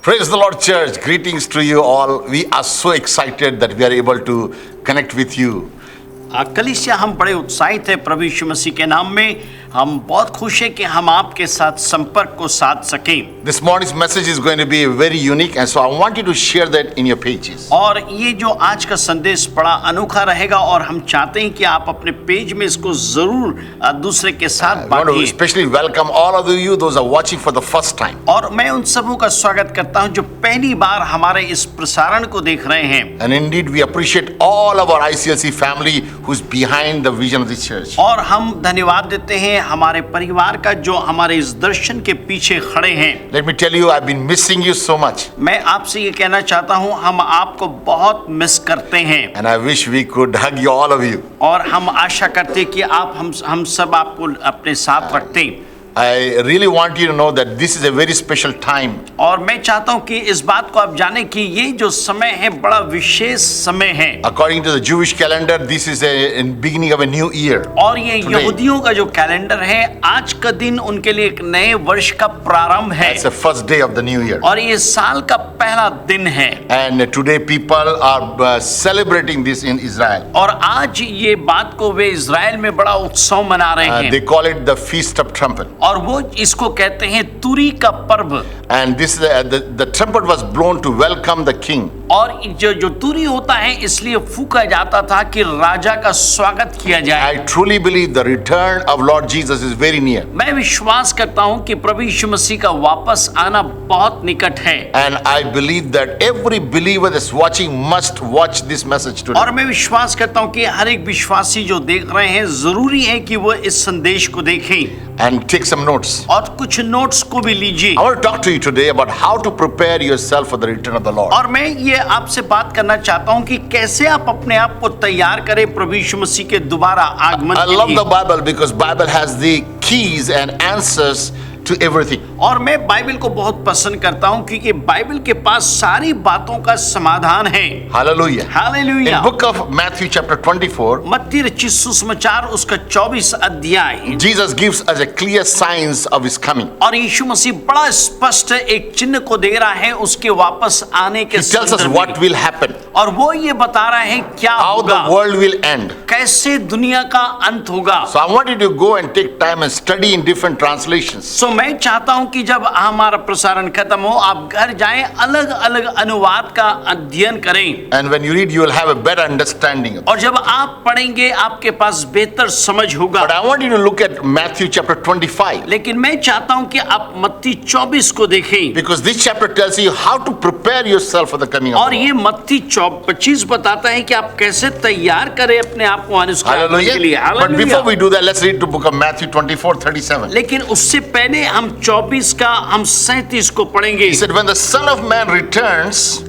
Praise the Lord, church. Greetings to you all. We are so excited that we are able to connect with you. कलीसिया हम बड़े उत्साहित हैं प्रभु यीशु मसीह के नाम में। हम बहुत खुश हैं कि हम आपके साथ संपर्क को साध सकें। This morning's message is going to be very unique, and so I want you to share that in your pages. और ये जो आज का संदेश बड़ा अनोखा रहेगा और हम चाहते हैं कि आप अपने पेज में इसको जरूर दूसरे के साथ I want to बांटिए। especially welcome all of you, those are watching for the first time. और मैं उन सबों का स्वागत करता हूं जो पहली बार हमारे इस प्रसारण को देख रहे हैं। And indeed, we appreciate all of our ICLC family who's behind the vision of the church. और हम धन्यवाद देते हैं हमारे परिवार का जो हमारे इस दर्शन के पीछे खड़े हैं। Let me tell you, I've been missing you so much. मैं आपसे ये कहना चाहता हूँ हम आपको बहुत मिस करते हैं। And I wish we could hug you, all of you. और हम आशा करते हैं कि आप हम सब आपको अपने साथ रखते हैं। I really want you to know that this is a very special time. और मैं चाहता हूं कि इस बात को आप जानें कि ये जो समय है बड़ा विशेष समय है। According to the Jewish calendar, this is a beginning of a new year. और ये यहूदियों का जो कैलेंडर है आज का दिन उनके लिए एक नए वर्ष का प्रारंभ है। It's the first day of the new year. और ये साल का पहला दिन है। And today people are celebrating this in Israel. और आज ये बात को वे इज़राइल में बड़ा उत्सव मना रहे हैं। They call it the Feast of Trumpet. और वो इसको कहते हैं तुरी का पर्व। And this the trumpet was blown to welcome the king. और जो तुरी होता है इसलिए फूंका जाता था कि राजा का स्वागत किया जाए। I truly believe the return of Lord Jesus is very near. मैं विश्वास करता हूं कि प्रभु यीशु मसीह का वापस आना बहुत निकट है। And I believe that every believer that's watching must watch this message today. और मैं विश्वास करता हूं कि हर एक विश्वासी जो देख रहे हैं जरूरी है कि वो इस संदेश को देखें। And take some notes. और कुछ नोट्स को भी लीजिए। I want to talk to you today about how to prepare yourself for the return of the Lord. और मैं ये आपसे बात करना चाहता हूं कि कैसे आप अपने आप को तैयार करें प्रभु यीशु मसीह के दोबारा आगमन I के love लिए। the Bible because Bible has the keys and answers to everything. और मैं बाइबल को बहुत पसंद करता हूं क्योंकि बाइबल के पास सारी बातों का समाधान है। Hallelujah. Hallelujah. In book of Matthew chapter 24, मत्ती रचित सुसमाचार उसका 24 अध्याय। Jesus gives us a clear signs of his coming. और यीशु मसीह बड़ा स्पष्ट एक चिन्ह को दे रहा है उसके वापस आने के He tells us संदर्भ what में। will happen, और वो ये बता रहा है क्या how होगा, the world will end. कैसे दुनिया का अंत होगा। So I want you to go and take time and study in different translations. सो मैं चाहता हूं कि जब हमारा प्रसारण खत्म हो आप घर जाएं अलग अलग अनुवाद का अध्ययन करें। And when you read, you will have a better understanding of it. और जब आप पढ़ेंगे आपके पास बेहतर समझ होगा। But I want you to look at Matthew chapter 25. लेकिन मैं चाहता हूं कि आप मत्ती 24 को देखें। Because this chapter tells you how to prepare yourself for the coming of और the ये Lord. मत्ती 25 बताता है कि आप कैसे तैयार करें अपने आप को आने उसके आगमन के लिए। Hallelujah. But hallelujah. before we do that, let's read the book of Matthew 24:37. लेकिन उससे पहले हम 24 का हम 37 को पढ़ेंगे। He said, when the Son of Man returns,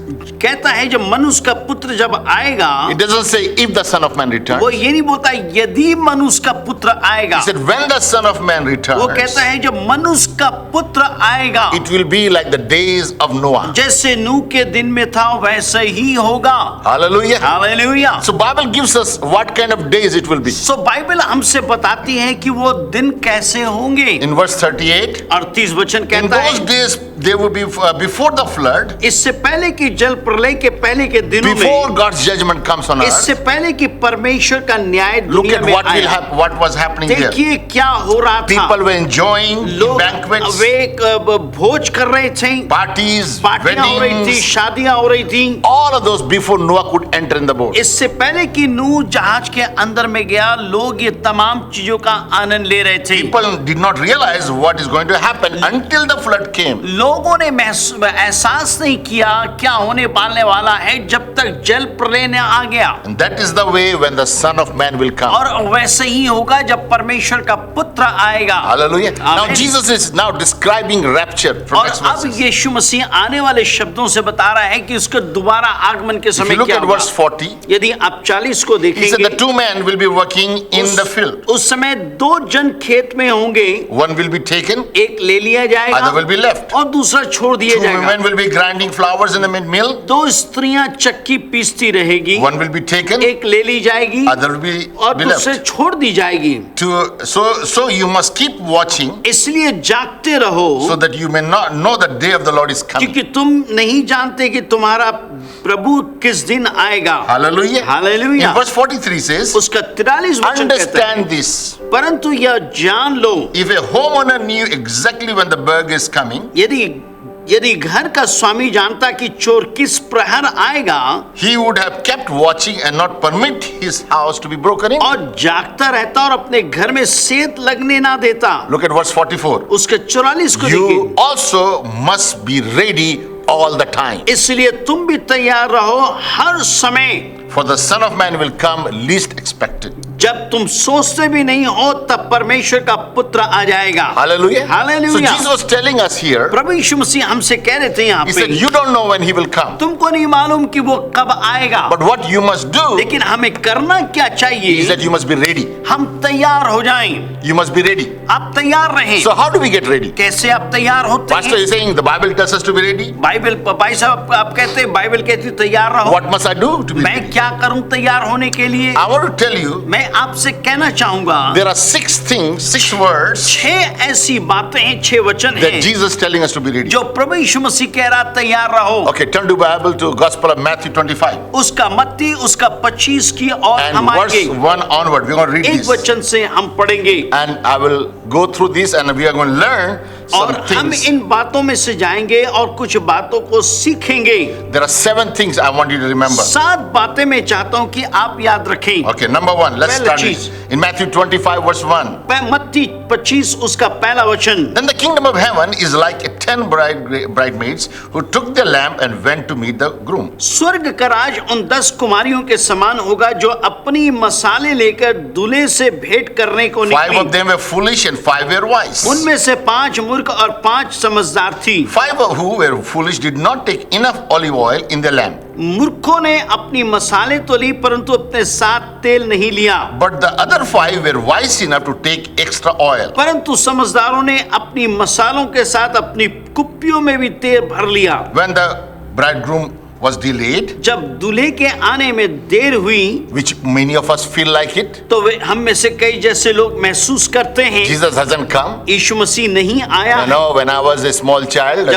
कहता है जब मनुष्य का पुत्र जब आएगा, it doesn't say if the Son of Man returns. वो ये नहीं बोलता यदि मनुष्य का पुत्र आएगा, He said, when the Son of Man वो returns, कहता है जब मनुष्य का पुत्र आएगा it will be like the days of Noah. जैसे नूह के दिन में था वैसे ही होगा। Hallelujah. Hallelujah. So Bible gives us what kind of days it will be. So Bible हमसे बताती है कि वो दिन कैसे होंगे। In verse 38, 38 वचन in कहता those है days there will be before the flood, इससे पहले की जल प्रलय के पहले के दिनों before में, God's judgment comes on इससे earth. पहले कि परमेश्वर का न्याय Look दुनिया at में what will आया। happen, what was happening there. देखिए क्या हो रहा था। People were enjoying लोग banquets, वे भोज कर रहे थे, parties, पार्टियां हो रही थी, weddings, शादियां हो रही थी। all of those before Noah could enter in the boat. इससे पहले कि नूह जहाज के अंदर में गया लोग ये तमाम चीजों का आनंद ले रहे थे। People did not realize what is going to happen until the flood came. लोगों ने एहसास नहीं किया क्या होने वाले वाला है जब तक जल प्रलय ने आ गया। And that is the way when the Son of Man will come. और वैसे ही होगा जब परमेश्वर का पुत्र आएगा। Hallelujah. Now Amen. Jesus is now describing rapture from और next अब verses. यीशु मसीह आने वाले शब्दों से बता रहा है कि उसके दोबारा आगमन के If समय you look क्या at होगा। verse 40, यदि आप 40 को he said देखेंगे the two men will be working in the field. उस समय दो जन खेत में होंगे, One will be taken, एक ले लिया जाएगा other will be left. और दूसरा छोड़ दिया Two जाएगा। women will be grinding flowers in the mill. दो स्त्रियां चक्की पीसती रहेगी, One will be taken, एक ले ली जाएगी other will be और दूसरे left. छोड़ दी जाएगी। So you must keep watching इसलिए जागते रहो, so that you may not know the day of the Lord is coming. क्योंकि तुम नहीं जानते कि तुम्हारा प्रभु किस दिन आएगा। Hallelujah. Hallelujah. In verse 43 says, उसका 43 वचन कहता है, understand this. परंतु यह जान लो, If a homeowner knew exactly when the burg is coming, यदि घर का स्वामी जानता कि चोर किस प्रहर आएगा he would have kept watching and not permit his house to be broken in. और जागता रहता और अपने घर में सेंध लगने ना देता। Look at verse 44. उसके 44 को You देखिए, also must be ready all the time. इसलिए तुम भी तैयार रहो हर समय, For the Son of Man will come least expected. जब तुम सोचते भी नहीं हो तब परमेश्वर का पुत्र आ जाएगा। Hallelujah. So Hallelujah. Jesus was telling us here, प्रभु यीशु मसीह हमसे कह रहे थे यहाँ he said, पे, you don't know when he will come. तुमको नहीं मालूम कि वो कब आएगा, But what you must do लेकिन हमें करना क्या is चाहिए? that you must be ready. हम तैयार हो जाएं। You must be ready. आप तैयार रहें। So how do we get ready? कैसे आप तैयार होते Pastor हैं? is saying the Bible tells us to be ready. Bible भाई साहब आप कहते हैं बाइबल कहती है तैयार रहो। What must I do to be मैं ready? क्या करूं तैयार होने के लिए? I want to tell you, मैं आपसे कहना चाहूंगा, there are 6 things, 6 words 6 ऐसी बातें हैं, 6 वचन that हैं Jesus is telling us to be ready. जो प्रभु यीशु मसीह कह रहा तैयार रहो। Okay, turn to Bible to Gospel of Matthew 25 उसका मत्ती उसका 25 की और and हम verse आएंगे 1 onward. We're going to read एक this. वचन से हम पढ़ेंगे And I will go through this and we are going to learn और some हम things. इन बातों में से जाएंगे और कुछ बातों को सीखेंगे। There are 7 things I want you to remember. 7 बातें मैं चाहता हूँ कि आप याद रखें। Okay, number 1, let's पहला start चीज। it. In Matthew 25 verse 1. मत्ती 25 उसका पहला वचन, Then the kingdom of heaven is like 10 bridesmaids who took their lamp and went to meet the groom. स्वर्ग का राज उन 10 कुमारियों के समान होगा जो अपनी मसाले लेकर दूल्हे से भेंट करने को 5 of निकली। them were foolish and 5 were wise. उनमें से 5 मूर्ख और 5 समझदार थी। 5 who were foolish did not take enough olive oil in their lamp. मूर्खों ने अपनी मसाले तो ली परंतु अपने साथ तेल नहीं लिया, But the other 5 were wise enough to take extra oil. परंतु समझदारों ने अपनी मसालों के साथ अपनी कुप्पियों में भी तेल भर लिया। When the bridegroom was delayed, जब दूल्हे के आने में देर हुई which many of us feel like it, तो वे हम में से कई जैसे लोग महसूस करते हैं Jesus hasn't come. यीशु मसीह नहीं आया You है। know, when I was a small child,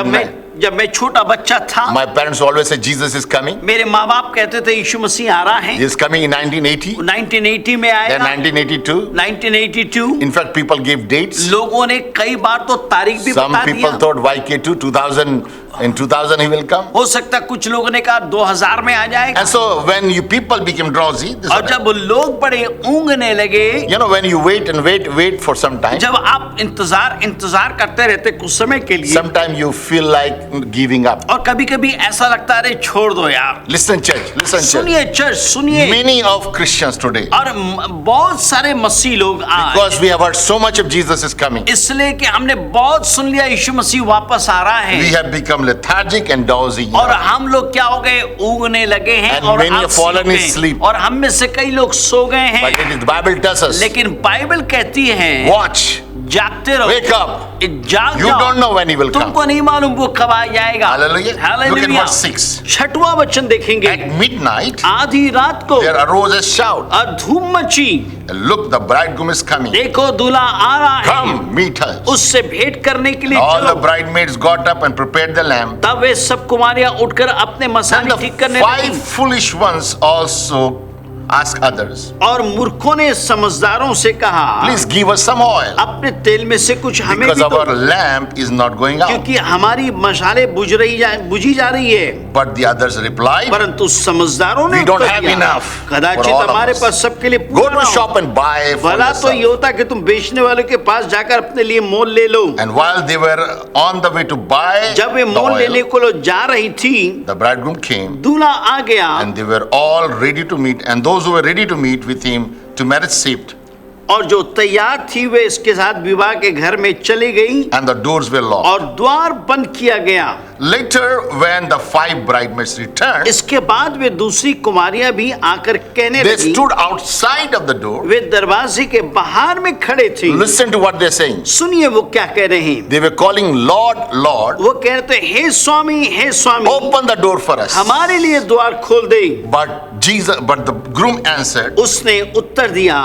जब मैं छोटा बच्चा था, my parents always said Jesus is coming. मेरे माँ बाप कहते थे यीशु मसीह आ रहा है। He is coming in 1980, 1980 में then आएगा, 1982. 1982। In fact, people gave dates. लोगों ने कई बार तो तारीख भी Some बता people दिया। thought YK2 2000. In 2000 he will come. हो सकता कुछ लोगों ने कहा 2000 में आ जाएगा। And so when you people became drowsy, this और जब लोग बड़े ऊँगने लगे, you know, when you wait and wait for some time, जब आप इंतजार करते रहते कुछ समय के लिए, sometimes you feel like giving up. और कभी-कभी ऐसा लगता है अरे छोड़ दो यार। Listen church, listen church. सुनिए चर्च, सुनिए। Many of Christians today, और बहुत सारे मसीह लोग आज, because we have heard so much of Jesus is coming, इसलिए कि हमने बहुत सुन लिया यीशु मसीह वापस आ रहा we है, have become lethargic and drowsy. और हम लोग क्या हो गए, ऊँगने लगे हैं And और many have आलसी fallen हो गए। asleep. और हम में से कई लोग सो गए हैं। But it is, the Bible tells us, लेकिन बाइबल कहती है watch, जागते रहो, wake up. जाग You जाओ। don't know when he will come. तुमको नहीं मालूम वो कब आ जाएगा। Hallelujah. Look at hallelujah. verse 6. 6वां वचन देखेंगे, At midnight, आधी रात को there arose a shout. और धूम मची, Look, the bridegroom is coming. देखो दूल्हा आ रहा है, Come, meet us. उससे भेंट करने के लिए All the चलो। bridesmaids got up and prepared the lamp. तब वे सब कुमारियां उठकर अपने Then मसाले ठीक the करने 5 लगी foolish ones also asked others, और मूर्खों ने समझदारों से कहा, please give us some oil, अपने तेल में से कुछ हमें because भी दो, our lamp is not going out. क्योंकि हमारी मसाले बुझी जा रही है। But the others replied, परंतु समझदारों ने We don't उत्तर have दिया, enough कदाचित for all of हमारे us. पास सबके लिए go पूरा to ना a हो। shop and buy for भला तो ये yourself. होता कि तुम बेचने वाले के पास जाकर अपने लिए मोल ले लो। And while they were on the way to buy जब वे the मोल लेने oil, को जा रही थी, the bridegroom came, दूल्हा आ गया and they were all ready to meet, and those who were ready to meet with him to marriage seat और जो तैयार थी वे इसके साथ विवाह के घर में चली गई and the doors were locked. और द्वार बंद किया गया। Later, when the 5 bridesmaids returned, इसके बाद वे दूसरी कुमारियां भी आकर कहने they लगी, stood outside of the door. वे दरवाजे के बाहर में खड़े थे। Listen to what they're saying. सुनिए वो क्या कह रहे हैं। They were calling, Lord, Lord, वो कह रहे थे, हे स्वामी, हे स्वामी, open the door for us. हमारे लिए द्वार खोल दे। But the groom answered, उसने उत्तर दिया,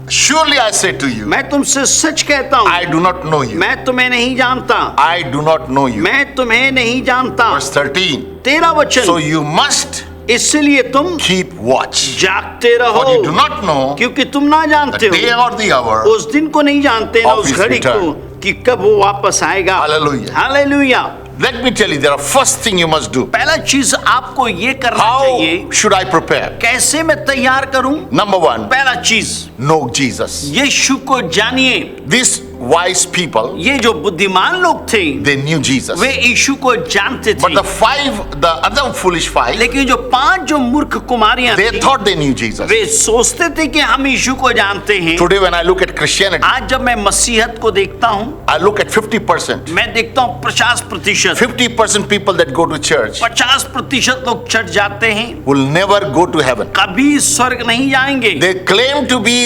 surely I say to you, मैं तुमसे सच कहता हूँ, I do not know you. मैं तुम्हें नहीं जानता, I do not know you. मैं तुम्हें नहीं जानता। Verse 13. 13 वचन, So you must इसलिए तुम keep watch. जागते रहो, For you do not know क्योंकि तुम ना the जानते day हो, or the hour. उस दिन को नहीं जानते ना of उस his घड़ी को return. कि कब वो वापस आएगा। Hallelujah. Hallelujah. Let me tell you, there are first thing you must do. पहला चीज आपको ये करना चाहिए, How should I prepare? कैसे मैं तैयार करूं। Number 1, पहला चीज, know Jesus. यीशु को जानिए। These wise people, ये जो बुद्धिमान लोग थे, they knew Jesus. वे यीशु को जानते But थे। the other foolish 5, लेकिन जो 5 जो मूर्ख कुमारियां they थी, thought they knew Jesus. वे सोचते थे कि हम यीशु को जानते हैं। Today when I look at Christianity, आज जब मैं मसीहत को देखता हूँ, I look at 50%. मैं देखता हूँ 50%, 50% people that go to church 50% लोग चर्च जाते हैं, will never go to heaven. कभी स्वर्ग नहीं जाएंगे। They claim to be,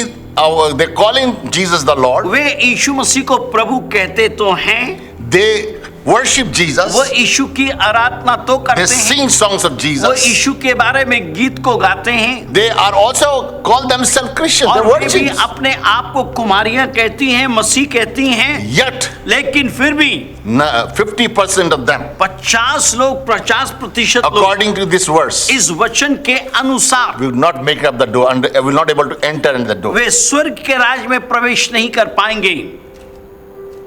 they're calling Jesus the Lord. वे यीशु मसीह को प्रभु कहते तो हैं, They worship Jesus. वो यीशु की आराधना तो They करते हैं, sing songs of वो Jesus. यीशु के बारे में गीत को गाते हैं, They are also call themselves Christians. और They're वे भी virgins. अपने आप को कुमारियां कहती हैं, मसीह कहती हैं, Yet, लेकिन फिर भी 50% of them, 50 लोग 50% लोग according to this verse, इस वचन के अनुसार will not make up the door and will not able to enter in the door. वे स्वर्ग के राज में प्रवेश नहीं कर पाएंगे।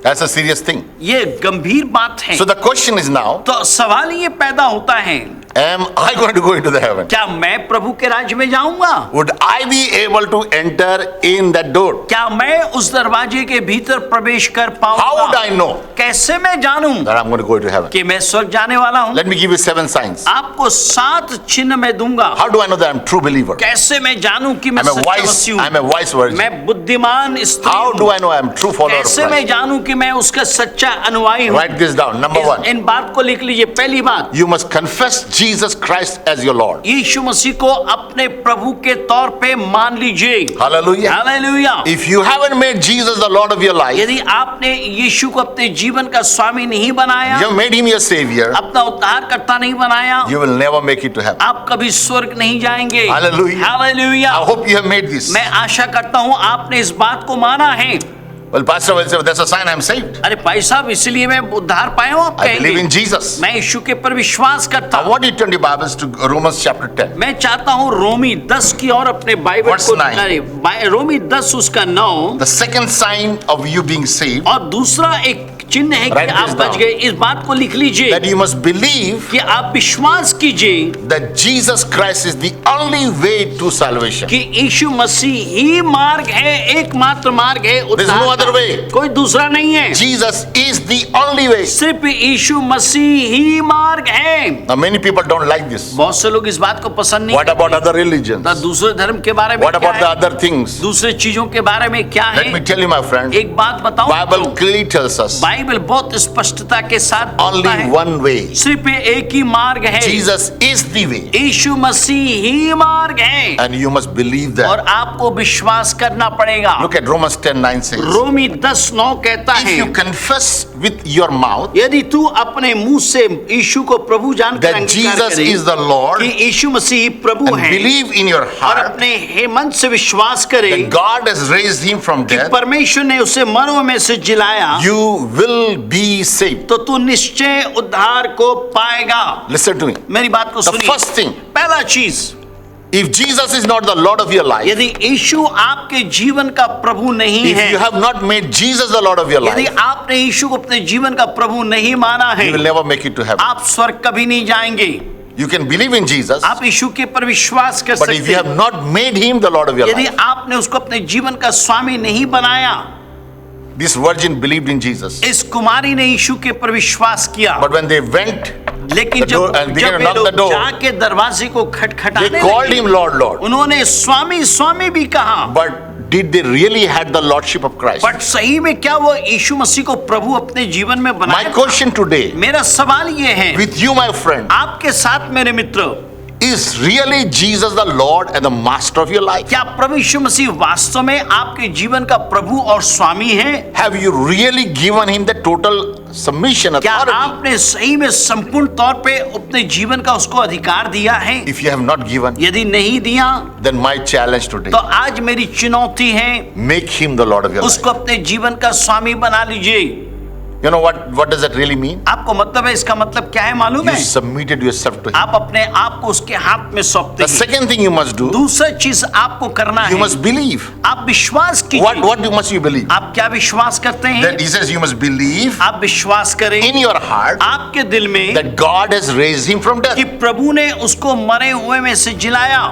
That's a serious thing. ये गंभीर बात है। So the question is now, तो सवाल ये पैदा होता है, am I going to go into the heaven? क्या मैं प्रभु के राज्य में जाऊंगा? Would I be able to enter in that door? क्या मैं उस दरवाजे के भीतर प्रवेश कर How would पाऊंगा? I know कैसे मैं जानूं that I'm going to go into heaven? कि मैं स्वर्ग जाने वाला हूं? Let me give you 7 signs. आपको 7 चिन्ह मैं दूंगा। How do I know that I'm true believer? कैसे मैं जानूं कि मैं I'm a सच्चा wise, मसीह हूं? I'm a wise virgin. मैं बुद्धिमान स्त्री How do हूं। I know I'm true follower of कैसे मैं Christ? जानूं कि मैं उसका सच्चा अनुयायी हूं? Write this down. Number 1, इन बात को लिख लीजिए। पहली बात, you must confess Jesus Christ as your Lord. यीशु मसीह को अपने प्रभु के तौर पे मान लीजिए। Hallelujah. Hallelujah. If you haven't made Jesus the Lord of your life, यदि आपने यीशु को अपने जीवन का स्वामी नहीं बनाया, you have made him your savior, अपना उद्धारकर्ता नहीं बनाया, you will never make it to heaven. आप कभी स्वर्ग नहीं जाएंगे। Hallelujah. Hallelujah. I hope you have made this. मैं आशा करता हूँ आपने इस बात को माना है। Well, pastor will say, that's a sign I'm saved. अरे भाई साहब, इसलिए मैं उद्धार पाया हूँ, आप I believe in कहेंगे। Jesus. मैं यीशु के पर विश्वास करता I हूँ। want you to turn your Bibles to Romans chapter 10. मैं चाहता हूँ रोमी 10 की और अपने बाइबल Verse को 9. अरे, रोमी 10 उसका 9, The second sign of you being saved, और दूसरा एक चिन्ह है कि Write आप this बच down. गए। इस बात को लिख लीजिए that you must believe कि आप विश्वास कीजिए that Jesus Christ is the only way to salvation. कि यीशु मसीह ही मार्ग है, एकमात्र मार्ग है There is उद्धार no का। other way. कोई दूसरा नहीं है, Jesus is the only way. सिर्फ यीशु मसीह ही मार्ग है। Now many people don't like this. बहुत से लोग इस बात को पसंद नहीं What about other religions? करते। दूसरे धर्म के बारे में What क्या about the है? other things? दूसरे चीजों के बारे में क्या Let है? me tell you, my friend, एक बात बताऊं, Bible clearly tells us Bible बहुत स्पष्टता के साथ बोलता only है, one way. सिर्फ एक ही मार्ग है, Jesus is the way. यीशु मसीह ही मार्ग है, And you must believe और that. आपको विश्वास करना पड़ेगा। Look at Romans 10:9 says, रोमी 10:9 कहता if है, you confess with your mouth यदि तू अपने मुंह से यीशु को प्रभु जानकर that अंगीकार Jesus करे is the Lord कि यीशु मसीह प्रभु and है, believe in your और heart अपने मन से विश्वास करे that God has raised him from कि death, परमेश्वर ने उसे मरों में से जिलाया, you will be saved. तो तू निश्चय उद्धार को पाएगा। Listen to me. मेरी बात को The सुनिए। first thing, पहला चीज, if Jesus is not the Lord of your life, यदि यीशु आपके जीवन का प्रभु नहीं if you है, have not made Jesus the Lord of your यदि life, आपने यीशु को अपने जीवन का प्रभु नहीं माना है, you will never make it to heaven. आप स्वर्ग कभी नहीं जाएंगे। You can believe in Jesus, आप यीशु के पर विश्वास कर but if you सकते have हैं, not made him the Lord of your यदि life, आपने उसको अपने जीवन का स्वामी नहीं बनाया। this virgin believed in Jesus, इस कुमारी ने यीशु के पर विश्वास किया, but when they went, लेकिन the door- and began to जब knock ये the लोग door, जाके दरवाजे को they खटखटाने called लगे, him Lord, Lord. उन्होंने स्वामी स्वामी भी कहा, But did they really had the lordship of Christ? But सही में क्या वो यीशु मसीह को प्रभु अपने जीवन में My बनाया? question today मेरा सवाल ये है with you, my friend, आपके साथ मेरे मित्र, is really Jesus the Lord and the master of your life? क्या प्रभु यीशु मसीह वास्तव में आपके जीवन का प्रभु और स्वामी है? Have you really given him the total submission, क्या authority? आपने सही में संपूर्ण तौर पे अपने जीवन का उसको अधिकार दिया है? If you have not given, यदि नहीं दिया then my challenge today, तो आज मेरी चुनौती है, make him the Lord of your life. उसको अपने जीवन का स्वामी बना लीजिए। You know what does that really mean? आपको मतलब है, इसका मतलब क्या है मालूम You है? submitted yourself to him. आप अपने आप को उसके हाथ में सौंपते The हैं। second thing you must do, दूसरा चीज आपको करना you है, must believe. आप विश्वास What कीजिए। must you believe? आप क्या विश्वास करते हैं? That he says you must believe आप विश्वास करें in your heart आपके दिल में that God has raised him from death. कि प्रभु ने उसको मरे हुए में से जिलाया।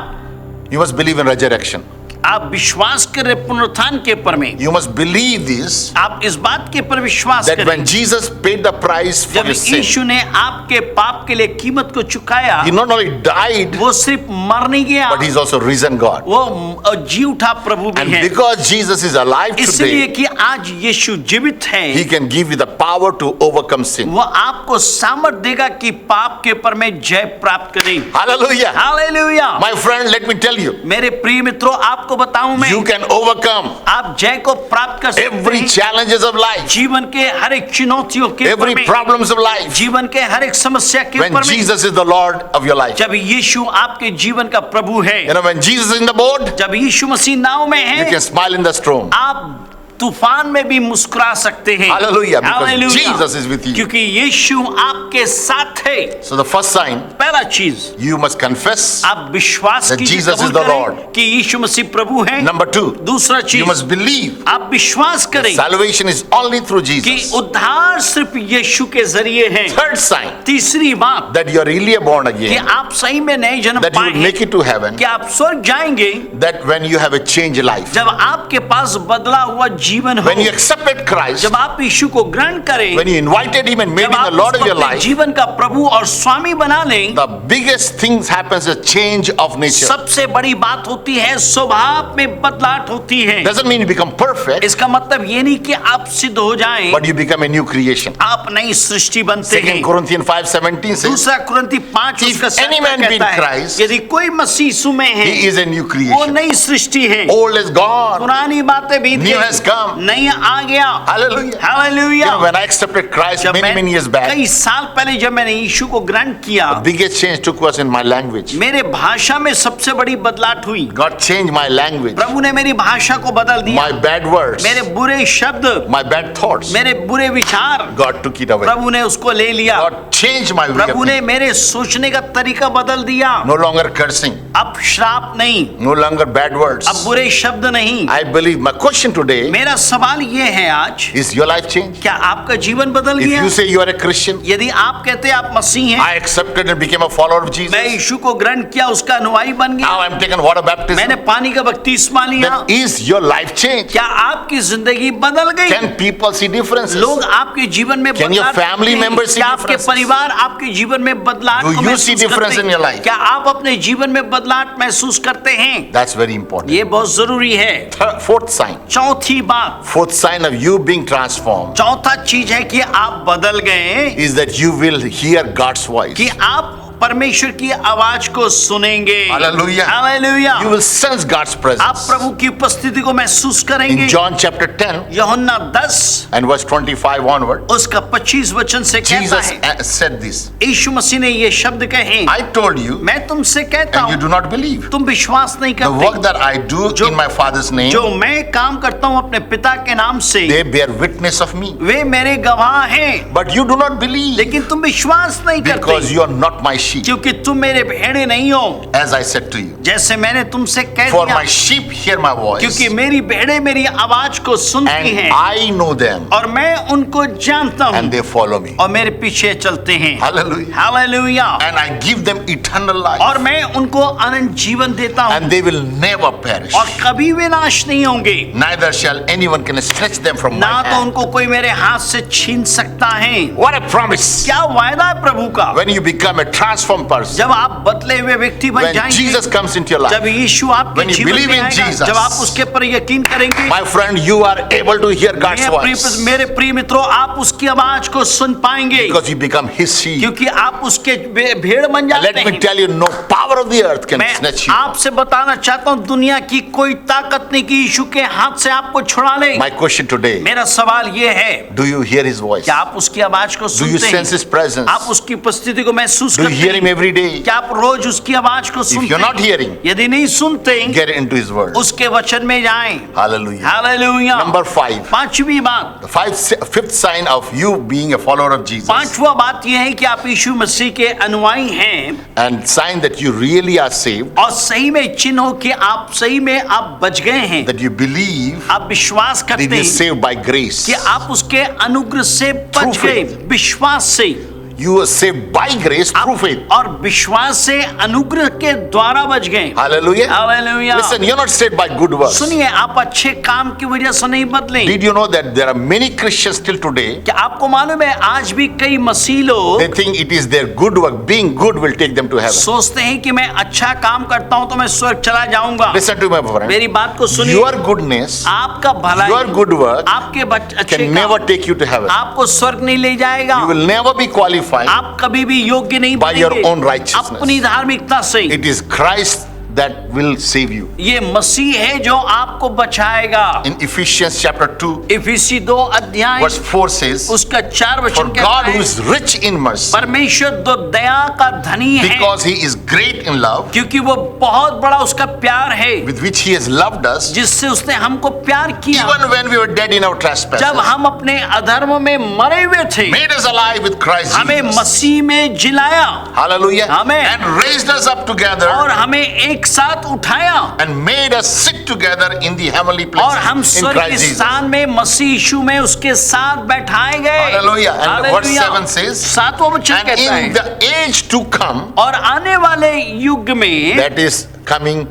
You must believe in resurrection. आप विश्वास करें पुनरुत्थान के पर में। You must believe this, आप इस बात के पर विश्वास that करें when Jesus paid the price for जब your sin, यीशु ने आपके पाप के लिए कीमत को चुकाया, he not only died, वो सिर्फ मर नहीं गया, but he's also risen God. वो जी उठा प्रभु भी And है। because Jesus is alive इसलिए today, कि आज यीशु जीवित है, he can give you the power to overcome sin. वो आपको सामर्थ देगा कि पाप के पर में जय प्राप्त करें। Hallelujah. Hallelujah. My friend, let me tell you, मेरे प्रिय मित्रों, आपको बताऊं मैं, you can overcome आप जय को प्राप्त कर सकते every हैं challenges of life, जीवन के हर एक चुनौतियों के पर every में, problems of life, जीवन के हर एक समस्या के when पर में, Jesus is the Lord of your life. जब यीशु आपके जीवन का प्रभु है, You know, when Jesus is in the boat, जब यीशु मसीह नाव में you है, can smile in the storm. आप तूफान में भी मुस्कुरा सकते हैं। Hallelujah, because Hallelujah, Jesus is with you. क्योंकि यीशु आपके साथ है। So the first sign, पहला चीज, you must confess. आप विश्वास That कीजिए, Jesus कबूल is the करें Lord. कि यीशु मसीह प्रभु है। Number 2, दूसरा you चीज, must believe आप विश्वास करें salvation is only through कि Jesus. उद्धार सिर्फ यीशु के जरिए है। Third sign, तीसरी बात that you are really born कि again, आप सही में नए जन्म that you पाए will make हैं, it to heaven, कि आप स्वर्ग जाएंगे that when you have a changed life, जब आपके पास बदला हुआ जीवन हो, when you accepted Christ, जब आप यीशु को ग्रहण करें, when you invited him and made जब him the आप Lord of उसको your अपने life, जीवन का प्रभु और स्वामी बना लें, the biggest things happens a change of nature. सबसे बड़ी बात होती है स्वभाव में बदलाव होती है। Doesn't mean you become perfect, इसका मतलब ये नहीं कि आप सिद्ध हो जाएं, but you become a new creation. आप नई सृष्टि बनते हैं। 2 Corinthians 5:17 says, दूसरा कुरिन्थी 5 If उसका any man be in कहता है, Christ, यदि कोई मसीह यीशु में है, he is a new वो creation. नई सृष्टि है। Old is gone, पुरानी बातें बीत new गई, has come. नई आ गया। Hallelujah. You hallelujah. know, when I accepted Christ जब many, many years back, कई साल पहले जब मैंने यीशु को ग्रहण किया, biggest change took was in my language. मेरे भाषा में सबसे बड़ी बदलाव हुई। God changed my language, प्रभु ने मेरी भाषा को बदल दिया। my bad words, मेरे बुरे शब्द, my bad thoughts. मेरे बुरे विचार, God took it away. प्रभु ने उसको ले लिया। God changed my way of प्रभु ने thinking. मेरे सोचने का तरीका बदल दिया। No longer cursing, अब श्राप नहीं, no longer bad words. अब बुरे शब्द नहीं। I believe my question today मेरा सवाल ये है आज, is your life changed? क्या आपका जीवन बदल If गया? you say you are a Christian, यदि आप कहते हैं आप मसीह हैं, I accepted and became a follower of Jesus. मैं यीशु को ग्रहण किया, उसका अनुयायी बन गया, Now I'm taken water baptism. मैंने पानी का बपतिस्मा लिया, Then is your life changed? क्या आपकी जिंदगी बदल गई? Can people see differences? लोग आपके जीवन में Can your बदलाव family देखते हैं? members see क्या आपके differences? परिवार आपके जीवन में बदलाव Do को you महसूस see difference करते in your हैं? life? क्या आप अपने जीवन में बदलाव महसूस करते हैं? That's very important. ये बहुत जरूरी है। Fourth sign. चौथी बात, Fourth sign of you being transformed चौथा चीज है कि आप बदल गए, is that you will hear God's voice. कि आप परमेश्वर की आवाज को सुनेंगे। Hallelujah. Hallelujah. You will sense God's आप presence. प्रभु की उपस्थिति को महसूस करेंगे। In John chapter 10 यूहन्ना 10 and verse 25 onward, उसका 25 वचन से कहता Jesus है, said this. यीशु मसीह ने ये शब्द कहे, I told you मैं तुमसे कहता and you हूँ, do not believe. तुम विश्वास नहीं The work करते। that I do in my Father's name, जो मैं काम करता हूँ अपने पिता के नाम से, they bear witness of me. वे मेरे गवाह हैं, But you do not believe लेकिन तुम विश्वास नहीं because करते, you are not my sheep, क्योंकि तुम मेरे भेड़े नहीं हो, as I said to you. जैसे मैंने तुमसे कह For दिया, my sheep hear my voice, क्योंकि मेरी भेड़े मेरी आवाज को सुनती and हैं, I know them, और मैं उनको जानता हूँ, and they follow me. और मेरे पीछे चलते हैं। Hallelujah. Hallelujah. And I give them eternal life, और मैं उनको अनंत जीवन देता हूँ, and they will never perish. और कभी विनाश नहीं होंगे, Neither shall anyone can snatch them from ना my तो hand. उनको कोई मेरे हाथ से छीन सकता है। What a promise! क्या वायदा है प्रभु का। When you become a transformed person, जब आप बदले हुए व्यक्ति बन when जाएंगे, Jesus comes into your जब life, यीशु आपके when you जीवन believe में in आएगा, Jesus, जब आप उसके पर यकीन करेंगे, my friend, you are able to hear God's voice मेरे प्रिय मित्रों, आप उसकी आवाज को सुन पाएंगे, because you become His sheep. क्योंकि आप उसके भेड़ बन जाते Let me हैं। tell you, no power of the earth can मैं snatch you. आपसे बताना चाहता हूँ, दुनिया की कोई ताकत नहीं कि यीशु के हाथ से आपको छुड़ा ले। My question today, मेरा सवाल ये है, do you hear His voice? क्या आप उसकी आवाज को Do you सुनते sense His हैं? presence? आप उसकी उपस्थिति को महसूस Do you करते hear Him हैं? every day? क्या आप रोज उसकी आवाज को If सुनते you're not हैं? hearing, यदि नहीं सुनते, get into His word. उसके वचन में जाएं। Hallelujah. हालेलुया। Number 5. पांचवी बात, The fifth sign of you being a follower of Jesus, पांचवा बात यह है कि आप यीशु मसीह के अनुयायी हैं, and sign that you really are saved, और सही में चिन्ह हो कि आप सही में आप बच गए हैं, that you believe आप विश्वास that करते you are हैं saved by grace. कि आप उसके अनुग्रह से बच Through गए, faith. विश्वास से। You are saved by grace through faith. और विश्वास से अनुग्रह के द्वारा बच गए। Hallelujah. Hallelujah. Listen, you're not saved by good works. सुनिए, आप अच्छे काम की वजह से नहीं बदले। Did you know that there are many Christians still today? क्या आपको मालूम है, आज भी कई मसीह लोग They think it is their good work, being good will take them to heaven. सोचते हैं कि मैं अच्छा काम करता हूं तो मैं स्वर्ग चला जाऊंगा। Listen to me, my friend. मेरी बात को सुनिए, Your goodness, आपका भलाई, your good work आपके अच्छे can काम never take you to heaven. आपको स्वर्ग नहीं ले जाएगा। You will never be qualified. आप कभी भी योग्य नहीं By your बनेंगे own righteousness. अपनी धार्मिकता से। It is Christ that will save you. ये मसीह है जो आपको बचाएगा। In Ephesians chapter 2, इफिसी 2 अध्याय verse 4 says, उसका 4 For वचन कहता God who है, is rich in mercy, परमेश्वर तो दया का धनी है, because He is great in love, क्योंकि वो बहुत बड़ा उसका प्यार है with which He has loved us, जिससे उसने हमको प्यार किया even when we were dead in our trespasses, जब हम अपने अधर्म में मरे हुए थे, made us alive with Christ हमें Jesus. मसीह में जिलाया। Hallelujah. Amen. And raised us up together और हमें एक साथ उठाया and made us sit together in the heavenly और हम places in स्वर्ग के Christ Jesus. स्थान में मसीह यीशु में उसके साथ बैठाए गए। Hallelujah. And verse hallelujah. 7 says, सातवां वचन And कहता in है, the age to come, और आने वाले युग में, that is coming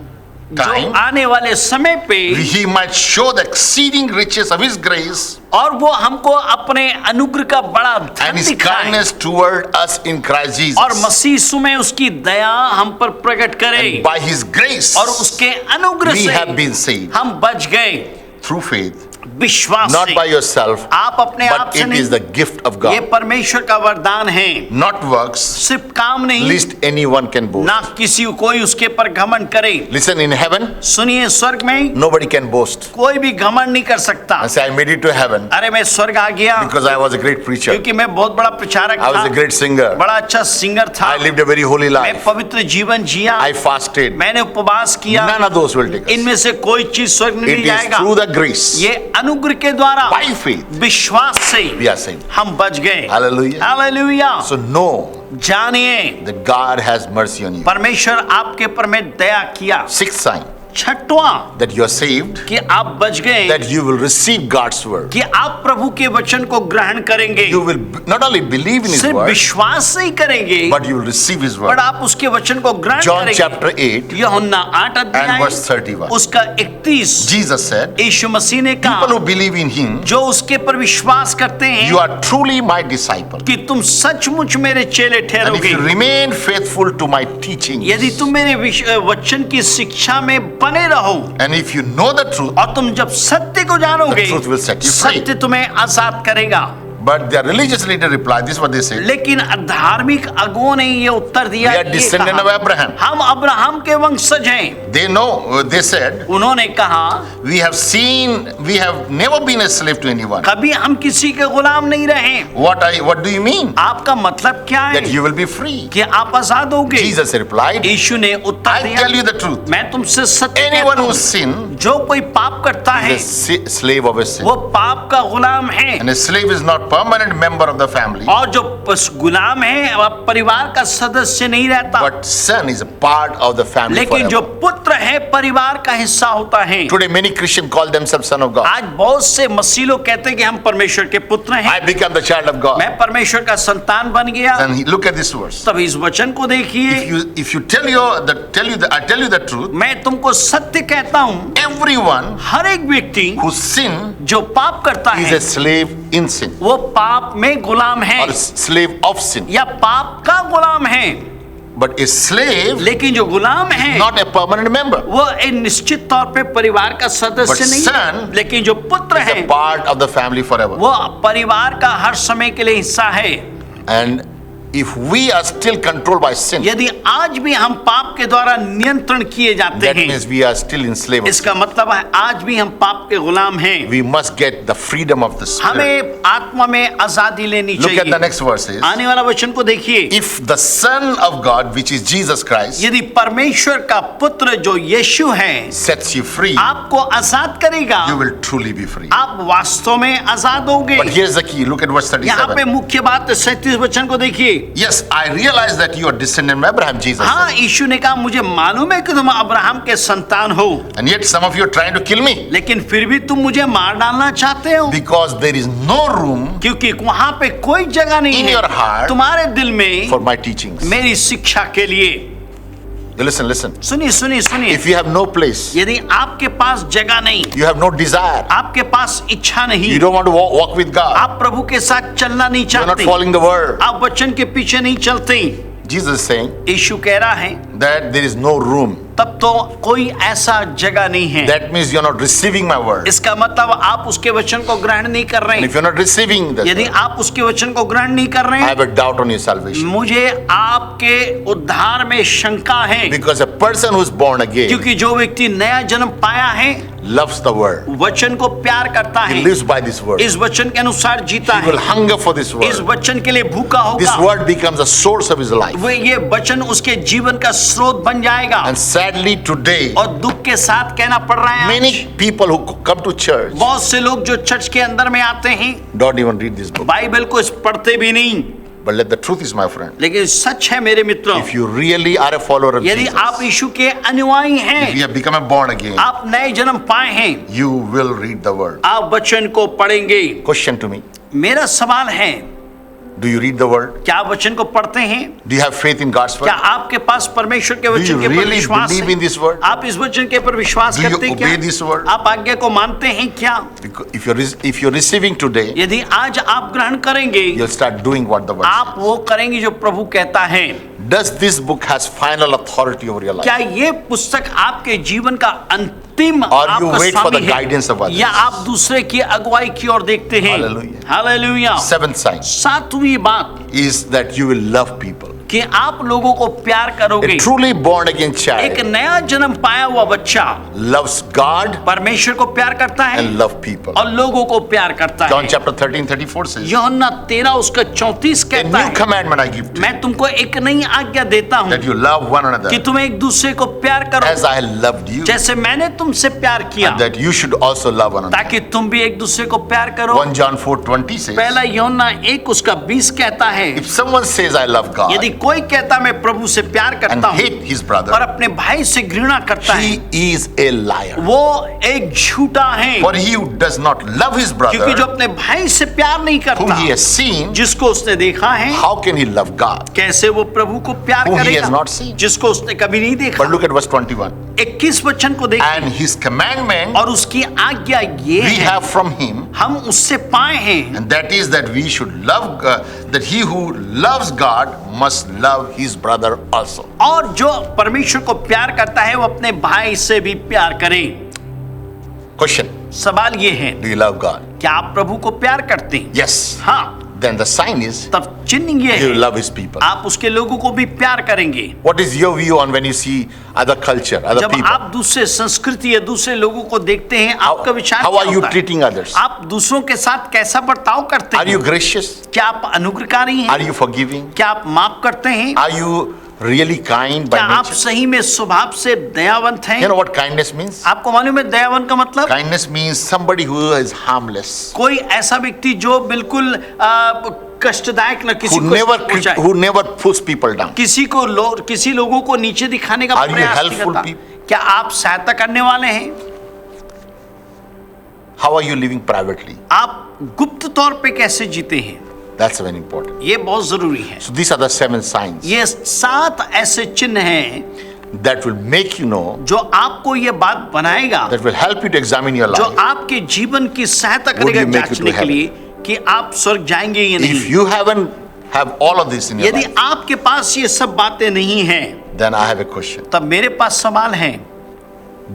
जो time, आने वाले समय पे, He might show the exceeding riches of His grace और वो हमको अपने अनुग्रह का बड़ा धन and His दिखाए kindness toward us in Christ और Jesus. मसीह यीशु में उसकी दया हम पर प्रकट करे And by His grace, और उसके अनुग्रह we से have been saved हम बच गए through faith, विश्वास not से। by yourself, आप अपने आप but से it is नहीं, the gift of ये God. परमेश्वर का वरदान है, Not works, सिर्फ काम नहीं, lest anyone can boast. ना किसी कोई उसके पर घमंड करे। Listen, in heaven, सुनिए, स्वर्ग में nobody can boast कोई भी घमंड नहीं कर सकता। and say, I made it to heaven अरे मैं स्वर्ग आ गया because I was a great preacher. क्योंकि मैं बहुत बड़ा प्रचारक I was a था, great singer. बड़ा अच्छा सिंगर था, I lived a very holy मैं life. पवित्र जीवन जिया, I fasted. मैंने उपवास किया। None of those will take us. इनमें से कोई चीज स्वर्ग में It नहीं is जाएगा। through the grace, ये अनुग्रह के द्वारा, by faith, विश्वास से we are saved. हम बच गए। Hallelujah. हालेलुया। So know जानिए, that God has mercy on you. परमेश्वर आपके पर में दया किया। Sixth sign छठवां, that you are saved, कि आप बच गए, that you will receive God's word. कि आप प्रभु के वचन को ग्रहण करेंगे। You will not only believe in His सिर्फ word, विश्वास नहीं करेंगे, but you will receive His पर word. आप उसके वचन को ग्रहण John करेंगे। chapter 8 यूहन्ना 8 and अध्याय verse 31. उसका 31, Jesus said, यीशु मसीह ने people कहा, who believe in Him, जो उसके पर विश्वास करते हैं you are truly my disciple. कि तुम सचमुच मेरे चेले And if ठहरोगे, you remain faithful to my teaching, यदि तुम मेरे वचन की शिक्षा में बने रहो, and if you know the truth, और तुम जब सत्य को जानोगे, The truth will set you free. सत्य तुम्हें आजाद करेगा। but their religious leader replied, this is what they said, लेकिन धार्मिक अगुओं ने ये उत्तर दिया, we are ये descendant कहा, of Abraham. हम अब्राहम के वंशज हैं। They know, they said, उन्होंने कहा, we have never been a slave to anyone. कभी हम किसी के गुलाम नहीं रहे। What do you mean? आपका मतलब क्या है? That you will be free. कि आप आजाद होगे। Jesus replied, यीशु ने उत्तर I दिया, tell you the truth. मैं तुमसे सत्य Anyone कहता who हूं, sin जो कोई पाप करता है is a slave of a sin. वो पाप का गुलाम है, And a slave is not permanent member of the family, और जो गुलाम है वह परिवार का सदस्य नहीं रहता, but son is a part of the family लेकिन जो forever. पुत्र है परिवार का हिस्सा होता है। Today many Christians call themselves son of God. आज बहुत से मसीह लोग कहते हैं कि हम परमेश्वर के पुत्र हैं, I become the child of God. मैं परमेश्वर का संतान बन गया। And look at this verse. तब इस वचन को देखिए, If you I tell you the truth, मैं तुमको सत्य कहता हूँ, everyone हर एक व्यक्ति who sin जो पाप करता is है a slave in sin वो पाप में गुलाम है or slave of sin. या पाप का गुलाम है। But a slave लेकिन जो गुलाम है not a permanent member, वो एक निश्चित तौर पे परिवार का सदस्य But नहीं son लेकिन जो पुत्र is है a part of the family forever. वो परिवार का हर समय के लिए हिस्सा है। And if we are still controlled by sin, यदि आज भी हम पाप के द्वारा नियंत्रण किए जाते that हैं, means we are still enslaved. इसका मतलब है आज भी हम पाप के गुलाम हैं। We must get the freedom of the Spirit. हमें आत्मा में आजादी लेनी Look at the चाहिए। next verses. आने वाला वचन को देखिए। If the Son of God, which is Jesus Christ, यदि परमेश्वर का पुत्र जो यीशु है sets you free, आपको आजाद करेगा, you will truly be free. आप वास्तव में आजाद होंगे। But here's the key. Look at verse यहाँ पे 37. मुख्य बात 37 वचन को देखिए। Yes, I realize that you are descendant of Abraham, Jesus हाँ, said. यीशु ने कहा मुझे मालूम है कि तुम अब्राहम के संतान हो, And yet some of you are trying to kill me लेकिन फिर भी तुम मुझे मार डालना चाहते हो, because there is no room क्योंकि वहां पे कोई जगह नहीं In your है heart तुम्हारे दिल में for my teachings. मेरी शिक्षा के लिए। You listen. सुनिए सुनिए सुनिए, If you have no place, यदि आपके पास जगह नहीं, you have no desire, आपके पास इच्छा नहीं, you don't want to walk with God, आप प्रभु के साथ चलना नहीं you are not चाहते, following the word. आप वचन के पीछे नहीं चलते, Jesus is saying यीशु कह रहा है that there is no room. तब तो कोई ऐसा जगह नहीं है। That means you are not receiving my word. इसका मतलब आप उसके वचन को ग्रहण नहीं कर रहे And हैं। if you are not receiving this, यदि आप उसके वचन को ग्रहण नहीं कर रहे I हैं, have a doubt on your salvation. मुझे आपके उद्धार में शंका है, Because a person who is born again क्योंकि जो व्यक्ति नया जन्म पाया है loves the word. वचन को प्यार करता He है, lives by this word. इस वचन के अनुसार जीता He है, will hunger for this इस word. वचन के लिए भूखा This होगा, word becomes a source of his life. वो ये वचन उसके जीवन का स्रोत बन जाएगा। And sadly today, और दुख के साथ कहना पड़ रहा है many आज, people who come to church बहुत से लोग जो चर्च के अंदर में आते हैं don't even read this book. Bible को पढ़ते भी नहीं। But let the truth is, my friend, लेकिन सच है मेरे मित्रों, if you really are a follower of यदि Jesus, आप यीशु के अनुयायी if you हैं, have become a born again, आप नए जन्म पाए हैं, you will read the word. आप वचन को पढ़ेंगे। Question to me, मेरा सवाल है, do you read the word? क्या आप वचन को पढ़ते हैं? Do you have faith in God's क्या word? आपके पास परमेश्वर के Do you वचन के पर really विश्वास believe है? in this word? आप इस वचन के पर विश्वास Do you करते हैं obey क्या? this word? आप आज्ञा को मानते हैं क्या? Because if you're receiving today, यदि आज आप ग्रहण करेंगे, you'll start doing what the word आप says. वो करेंगे जो प्रभु कहता है। Does this book has final authority over your क्या life? ये पुस्तक आपके जीवन का अंतिम Or you आपका wait for स्वामी the है? guidance of others? या आप दूसरे की अगुवाई की ओर देखते हैं? Hallelujah. हालेलुया। Seventh sign सातवीं बात is that you will love people. कि आप लोगों को प्यार करोगे। A truly born again एक child नया जन्म पाया हुआ बच्चा loves God परमेश्वर को प्यार करता है and love people. और लोगों को प्यार करता John है। chapter 13:34 says, यूहन्ना 13 उसका 34 a कहता new है, commandment I give to you, मैं तुमको एक नई आज्ञा देता हूँ that you love one another कि तुम एक दूसरे को प्यार करो as I loved you, जैसे मैंने तुमसे प्यार किया, and that you should also love one another. ताकि तुम भी एक दूसरे को प्यार करो। 1 John 4:20 says, पहला यूहन्ना 1 उसका 20 कहता है, if someone says I love God यदि कोई कहता मैं प्रभु से प्यार and करता हूँ hate his और brother, अपने भाई से घृणा करता है, he is a liar. वो एक झूठा है। For he who does not love his क्योंकि जो brother अपने भाई से प्यार नहीं whom करता, he has seen, जिसको उसने देखा है, how can he love God कैसे वो प्रभु को प्यार whom he करेगा has not seen? जिसको उसने कभी नहीं देखा। But look at verse 21. 21 वचन को देखिए, And his commandment और उसकी आज्ञा ये we है, have from him, हम उससे पाए हैं, and that is that we should love that he who loves God must love his brother also. और जो परमेश्वर को प्यार करता है वो अपने भाई से भी प्यार करे। Question, सवाल ये है, do you love God? क्या आप प्रभु को प्यार करते हैं? Yes. हाँ, Then the sign is तब चिन्ह ये you है, love his people. आप उसके लोगों को भी प्यार करेंगे। What is your view on when you see other culture, other जब people? आप दूसरे संस्कृति या दूसरे लोगों को देखते हैं, आपका विचार How क्या are you होता है? treating others? आप दूसरों के साथ कैसा बर्ताव करते Are हैं? you gracious? क्या आप अनुग्रहकारी Are हैं? you forgiving? क्या आप माफ करते हैं? Are you really kind by क्या आप nature? सही में स्वभाव से दयावंत हैं? You know what kindness means? आपको मालूम है दयावान का मतलब? Kindness means somebody who is harmless, कोई ऐसा व्यक्ति जो बिल्कुल कष्टदायक न किसी who को never पहुंचाए, who never puts people down. किसी लोगों को नीचे दिखाने का Are you प्रयास नहीं helpful करता। people? क्या आप सहायता करने वाले हैं? How are you living privately? आप गुप्त तौर पे कैसे जीते हैं? That's very important. ये बहुत जरूरी है। So these are the 7 signs ये 7 ऐसे चिन्ह हैं that will make you know, जो आपको ये बात बनाएगा, that will help you to examine your जो life. आपके जीवन की सहायता Would करेगा you make it to जांचने के heaven? लिए कि आप स्वर्ग जाएंगे या If नहीं। you haven't have all of this in your यदि life, आपके पास ये सब बातें नहीं हैं, then I have a question. तब मेरे पास सवाल है,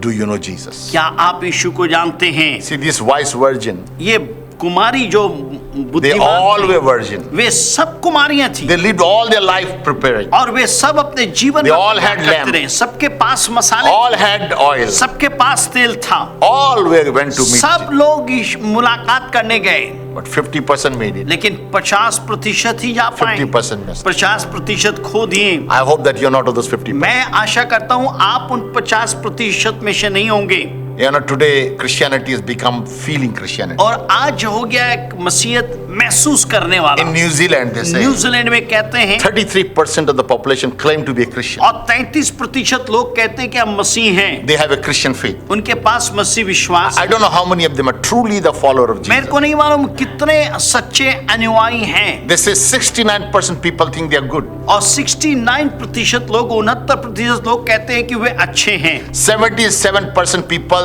Do you know Jesus? क्या आप यीशु को जानते हैं? See, this wise virgin, ये कुमारी जो they बुद्धिमान all थी, were virgin. वे सब कुमारियां थी They lived all their life preparing. और वे सब अपने जीवन They का all त्याग had करते lamb. रहे। सबके पास मसाले, All had oil. सबके पास तेल था, All went to meet सब Jesus. लोग मुलाकात करने गए, But 50% made it. लेकिन 50% ही जा पाए, 50% missed. 50% खो दिए। I hope that you're not of those 50%. मैं आशा करता हूं आप उन 50% में से नहीं होंगे। You know, today Christianity has become feeling Christianity. और आज हो गया एक मसीहत महसूस करने वाला। In New Zealand, they say New Zealand में कहते हैं 33% of the population claim to be a Christian. और 33% लोग कहते हैं कि हम मसीह हैं, They have a Christian faith. उनके पास मसीह विश्वास I है। don't know how many of them are truly the follower of मेरे Jesus. को नहीं मालूम कितने सच्चे अनुयायी हैं। They say 69% people think they are good. और 69% लोग, 69% लोग कहते हैं कि वे अच्छे हैं। 77% people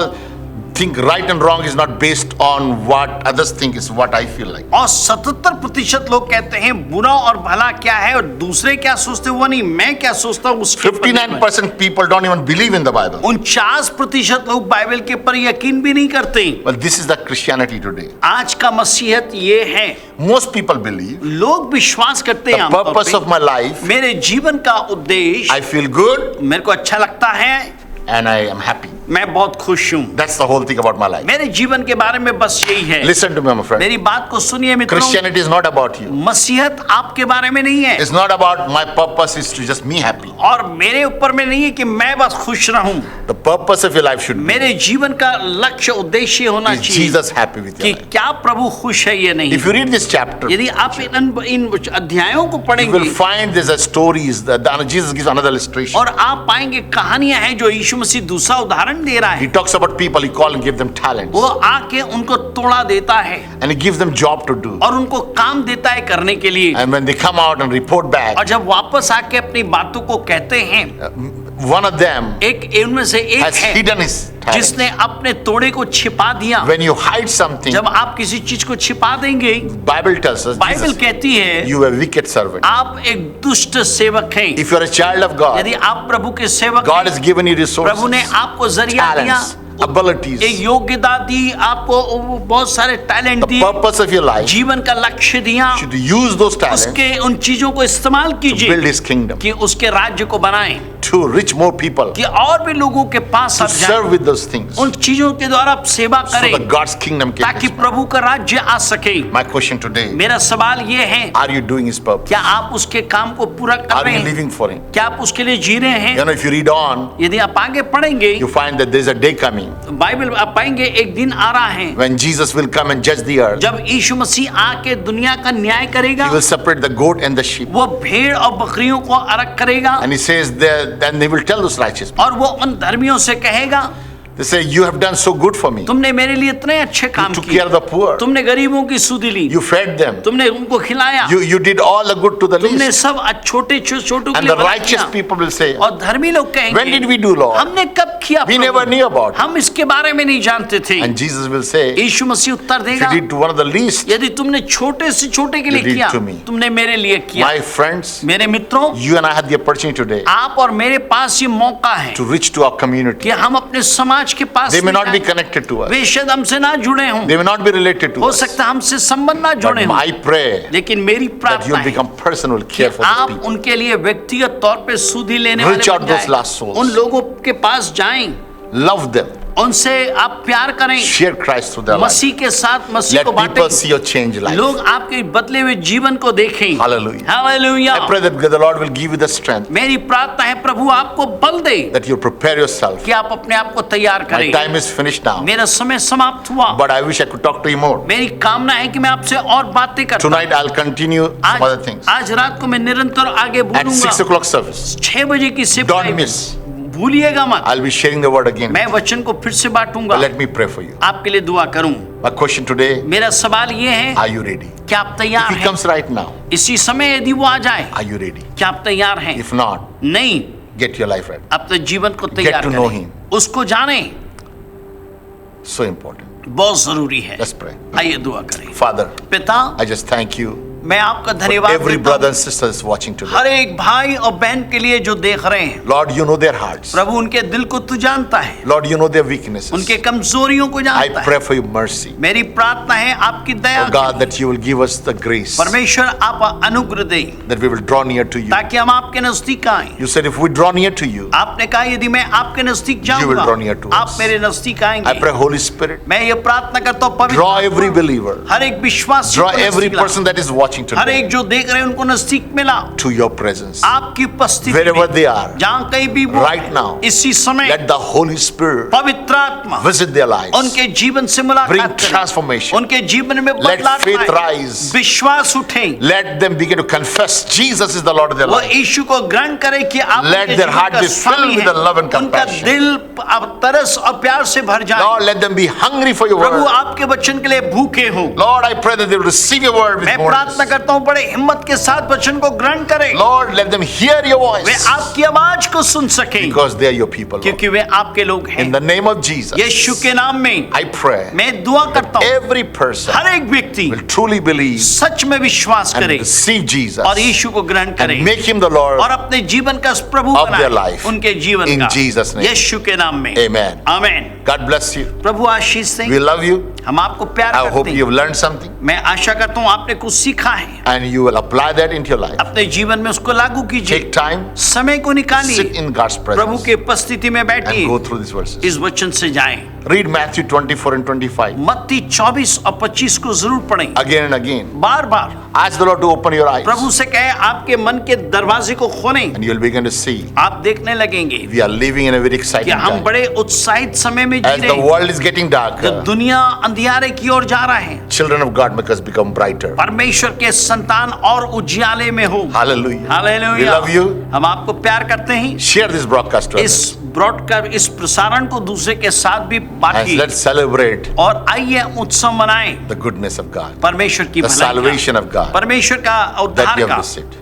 think right and wrong is not based on what others think, is what I feel like. और 77% लोग कहते हैं बुरा और भला क्या है और दूसरे क्या सोचते हैं वो नहीं, मैं क्या सोचता हूँ उसके ऊपर निर्भर है। 59% people don't even believe in the Bible. 49% लोग बाइबल के ऊपर यकीन भी नहीं करते। Well, this is the Christianity today. आज का मसीहत ये है, Most people believe लोग विश्वास करते हैं the आमतौर purpose पे, of my life, मेरे जीवन का उद्देश्य, I feel good मेरे को अच्छा लगता है, and I am happy. मैं बहुत खुश हूँ। That's the whole thing about my life. मेरे जीवन के बारे में बस यही है। Listen to me, my friend. मेरी बात को सुनिए मित्रों, Christianity is not about you. मसीहत आपके बारे में नहीं है It's not about my purpose is to just me happy. और मेरे ऊपर में नहीं है कि मैं बस खुश रहूं। The purpose of your life should be मेरे जीवन का लक्ष्य उद्देश्य होना is चाहिए Jesus happy with कि your life. क्या प्रभु खुश है या नहीं। If you read this chapter, यदि आप इन अध्यायों को you पढ़ेंगे will find there's a stories that Jesus gives another illustration. और आप पाएंगे कहानियां हैं जो यीशु मसीह दूसरा उदाहरण दे रहा He है। talks about people, he call and give them talents. वो आके उनको तोड़ा देता है And he gives them job to do. और उनको काम देता है करने के लिए, And when they come out and report back, और जब वापस आके अपनी बातों को कहते हैं, one of them एक इनमें से एक has है hidden his talent. जिसने अपने तोड़े को छिपा दिया। When you hide something, जब आप किसी चीज को छिपा देंगे, Bible tells us, Bible Jesus, कहती है you are a wicked servant. आप एक दुष्ट सेवक हैं। If you are a child of God, यदि आप प्रभु के सेवक God हैं, has given you प्रभु ने resources, आपको जरिया दिया, talents, abilities. एक योग्यता दी, आपको बहुत सारे टैलेंट The दिए, purpose of your life जीवन का लक्ष्य दिया, should use those talents to उसके उन चीजों को इस्तेमाल build कीजिए His kingdom, कि उसके राज्य को बनाएं, to reach more people, कि और भी लोगों के पास to आप जाएं, serve with those things, उन चीजों के द्वारा आप सेवा so करें that God's kingdom can ताकि expand. प्रभु का राज्य आ सके। My question today, मेरा सवाल ये है, are you doing His purpose? क्या आप उसके काम को पूरा कर Are रहे you हैं? living for Him? क्या आप उसके लिए जी रहे हैं? You know, if you read on, यदि आप आगे पढ़ेंगे, you find that there's a day coming Bible आप पाएंगे एक दिन आ रहा है when Jesus will come and judge the earth. जब यीशु मसीह आके दुनिया का न्याय करेगा, He will separate the goat and the sheep. वो भेड़ और बकरियों को अलग करेगा And He says that, then He will tell those righteous people, और वो उन धर्मियों से कहेगा, they say, you have done so good for me. तुमने मेरे लिए इतने अच्छे काम You took किए, care of the poor. तुमने गरीबों की सुधि ली, You fed them. तुमने उनको खिलाया, You did all the good to the तुमने least. सब छोटे छोटों के And लिए the भला righteous किया। people will say, और धर्मी लोग when did कहेंगे, we do, Lord? हमने कब किया We Prabhu? never knew about it. हम इसके बारे में नहीं जानते थे। And Jesus will say, if Yeshu Masih Uttar you देगा, did to one of the least, यदि तुमने छोटे से छोटे के लिए You did किया, to me. तुमने मेरे लिए किया। my friends, मेरे मित्रों, you and I had the opportunity today आप और मेरे पास ये मौका है to reach to our community. कि हम अपने समाज के पास They may not be जाएं। connected to us. वे शायद हमसे ना जुड़े हों, They may not be related to हो us. सकता है हमसे संबंध ना जुड़े But हों, I pray लेकिन मेरी that प्रार्थना you'll है become personal कि care for those आप people. उनके लिए व्यक्तिगत तौर पे सुधि लेने Reach वाले out बन those जाएं। lost souls. उन लोगों के पास जाएं, Love them. उनसे आप प्यार करें, Share Christ through their life. मसीह के साथ मसीह Let को people बांटें, see your changed life. लोग आपके बदले हुए जीवन को देखें। Hallelujah. Hallelujah. I pray that the Lord will give you the strength मेरी प्रार्थना है प्रभु आपको बल दे that you prepare yourself. कि आप अपने आप को तैयार My करें। time is finished now, मेरा समय समाप्त हुआ, but I wish I could talk to you more. मेरी कामना है कि मैं आपसे और बातें करता Tonight I'll continue some other things. आज रात को मैं निरंतर आगे At 6 बोलूंगा। o'clock service, 6 बजे की शिफ्ट don't आएगी। miss. भूलिएगा मत, I'll be sharing the word again. मैं वचन को फिर से बांटूंगा, But let me pray for you. आपके लिए दुआ करूं। My question today, मेरा सवाल ये है, are you ready? क्या आप तैयार If he हैं? comes right now, इसी समय यदि वो आ जाए, are you ready? क्या आप तैयार हैं? If not, नहीं, get your life right. अपने जीवन को तैयार to know करें, him. उसको जाने, So important. बहुत जरूरी है। Let's pray. आइए दुआ करें। Father, पिता, I just thank you मैं आपका धन्यवाद Every देता brother हूं and sister is watching today. हर एक भाई और बहन के लिए जो देख रहे हैं। Lord, you know their hearts. प्रभु उनके दिल को तू जानता है, Lord, you know their weaknesses. उनके कमजोरियों को I जानता है। pray for your mercy. मेरी प्रार्थना है आपकी दया Oh God, that you will give us the grace परमेश्वर आप अनुग्रह दें that we will draw near to you. ताकि हम आपके नजदीक आए। You said if we draw near to you, आपने कहा यदि मैं आपके नजदीक You will draw near जाऊंगा to आप us. मेरे नजदीक I आएंगे। pray, Holy Spirit, मैं ये प्रार्थना करता हूँ पवित्र draw every आत्मा, believer, हर एक विश्वासी draw को every नजदीक ला। person that is watching her today एक जो देख रहे हैं उनको नजदीक मिला to your presence. आपकी उपस्थिति Wherever में। they are, जहाँ कहीं भी वो right now, इसी समय let the Holy Spirit पवित्र आत्मा visit their lives. उनके जीवन से मुलाकात Bring करे। transformation. उनके जीवन में Let बदलाव faith आए। rise. विश्वास उठे Let them begin to confess Jesus is the Lord of their वो life. यीशु को ग्रहण करे कि आप Let उनके their जीवन heart का be स्वामी filled with हैं। the love and उनका compassion. दिल अब तरस और प्यार से भर जाए। Lord, let them be hungry for your Prabhu word. आपके वचन के लिए भूखे हो। Lord, I pray that they will receive your word with मैं boldness. प्रार्थना करता हूँ बड़े हिम्मत के साथ वचन को ग्रहण करें। Lord, let them hear your way voice आपकी आवाज को सुन सकें because they are your people. Lord. क्योंकि वे आपके लोग In हैं। the name of Jesus, यीशु के नाम में I pray मैं दुआ करता हूँ every person हर एक व्यक्ति will truly believe सच में विश्वास and करे receive Jesus और यीशु को ग्रहण करे and make him the Lord. और अपने जीवन का प्रभु of their बनाए life. उनके जीवन In का Jesus' name. यीशु के नाम में Amen. आमीन। God bless you. प्रभु आशीष दें। We love you. हम आपको प्यार I करते hope हैं। you've learned something मैं आशा करता हूँ आपने कुछ सीखा है and you will apply that into your life. अपने जीवन में उसको लागू कीजिए। Take time, समय को निकालिए sit in God's Prabhu presence के उपस्थिति में and बैठिए go through these verses. इस वचन से जाएं। Read Matthew 24 and 25 मत्ती 24 और 25 को जरूर पढ़ें again and again. Bar bar. Ask the Lord to open your eyes प्रभु से कहे आपके मन के दरवाजे को खोलें। and you'll begin to see आप देखने लगेंगे we are living in a very कि exciting हम time. बड़े उत्साहित समय में जी As रहे the हैं। world is getting जब darker, दुनिया अंधियारे की ओर जा रहा है children of God must become brighter. परमेश्वर के संतान और उजियाले में हो। Hallelujah. We hallelujah. love you. हम आपको प्यार करते हैं। Share this broadcast to इस others. ब्रॉडकास्ट इस प्रसारण को दूसरे के साथ भी And बांटिए let's celebrate और आइए उत्सव मनाएं the goodness of God, परमेश्वर की the भलाई salvation का, of God परमेश्वर का that उद्धार we have का received.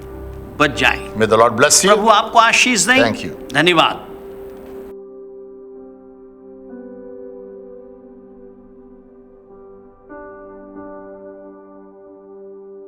बच जाए। May the Lord bless you. प्रभु आपको आशीष दें। Thank you. धन्यवाद।